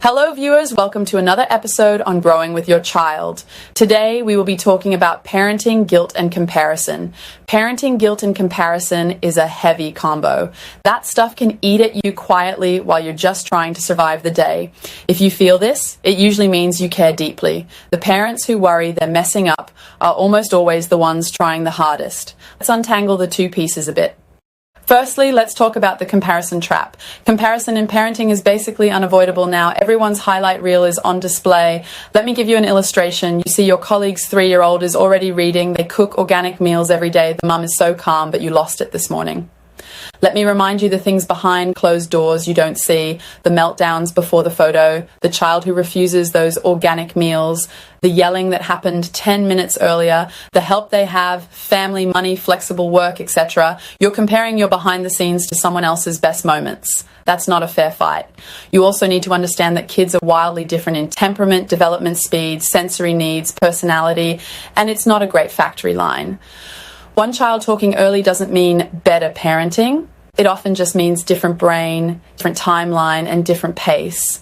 Hello viewers, welcome to another episode on Growing with Your Child. Today we will be talking about parenting, guilt and comparison. Parenting, guilt and comparison is a heavy combo. That stuff can eat at you quietly while you're just trying to survive the day. If you feel this, it usually means you care deeply. The parents who worry they're messing up are almost always the ones trying the hardest. Let's untangle the two pieces a bit. Firstly, let's talk about the comparison trap. Comparison in parenting is basically unavoidable now. Everyone's highlight reel is on display. Let me give you an illustration. You see your colleague's 3-year-old is already reading. They cook organic meals every day. The mum is so calm, but you lost it this morning. Let me remind you the things behind closed doors you don't see, the meltdowns before the photo, the child who refuses those organic meals, the yelling that happened 10 minutes earlier, the help they have, family, money, flexible work, etc. You're comparing your behind the scenes to someone else's best moments. That's not a fair fight. You also need to understand that kids are wildly different in temperament, development speed, sensory needs, personality, and it's not a great factory line. One child talking early doesn't mean better parenting. It often just means different brain, different timeline, and different pace.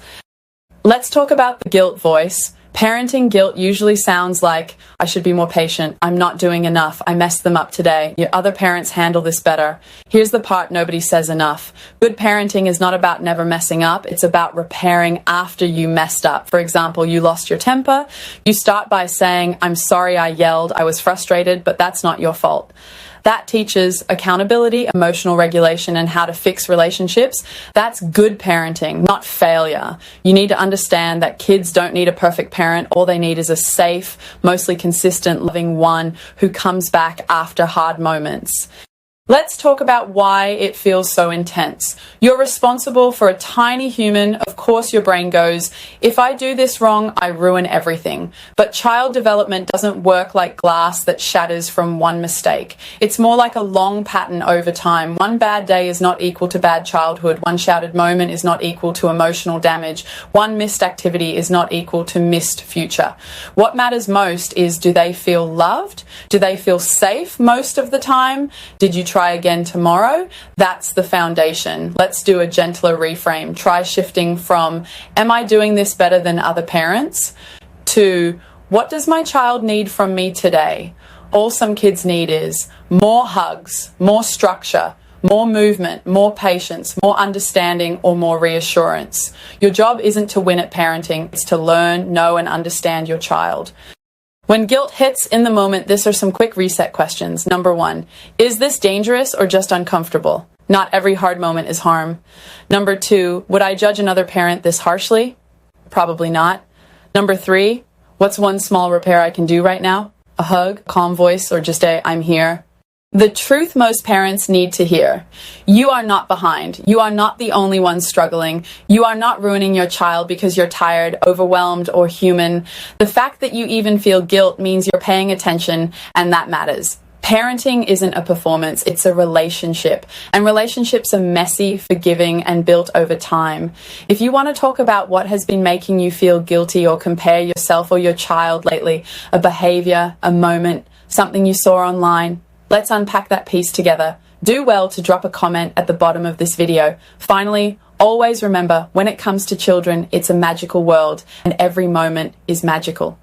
Let's talk about the guilt voice. Parenting guilt usually sounds like, I should be more patient, I'm not doing enough, I messed them up today, your other parents handle this better. Here's the part nobody says enough. Good parenting is not about never messing up, it's about repairing after you messed up. For example, you lost your temper, you start by saying, I'm sorry I yelled, I was frustrated, but that's not your fault. That teaches accountability, emotional regulation, and how to fix relationships. That's good parenting, not failure. You need to understand that kids don't need a perfect parent. All they need is a safe, mostly consistent, loving one who comes back after hard moments. Let's talk about why it feels so intense. You're responsible for a tiny human. Of course your brain goes, if I do this wrong, I ruin everything. But child development doesn't work like glass that shatters from one mistake. It's more like a long pattern over time. One bad day is not equal to bad childhood. One shouted moment is not equal to emotional damage. One missed activity is not equal to missed future. What matters most is, do they feel loved? Do they feel safe most of the time? Did you try again tomorrow? That's the foundation. Let's do a gentler reframe. Try shifting from, am I doing this better than other parents? To, what does my child need from me today? All some kids need is more hugs, more structure, more movement, more patience, more understanding, or more reassurance. Your job isn't to win at parenting, it's to learn, know, and understand your child. When guilt hits in the moment, these are some quick reset questions. Number 1, is this dangerous or just uncomfortable? Not every hard moment is harm. Number 2, would I judge another parent this harshly? Probably not. Number 3, what's one small repair I can do right now? A hug, calm voice, or just a, I'm here? The truth most parents need to hear. You are not behind. You are not the only one struggling. You are not ruining your child because you're tired, overwhelmed, or human. The fact that you even feel guilt means you're paying attention, and that matters. Parenting isn't a performance, it's a relationship. And relationships are messy, forgiving, and built over time. If you want to talk about what has been making you feel guilty or compare yourself or your child lately, a behavior, a moment, something you saw online, let's unpack that piece together. Do well to drop a comment at the bottom of this video. Finally, always remember, when it comes to children, it's a magical world, and every moment is magical.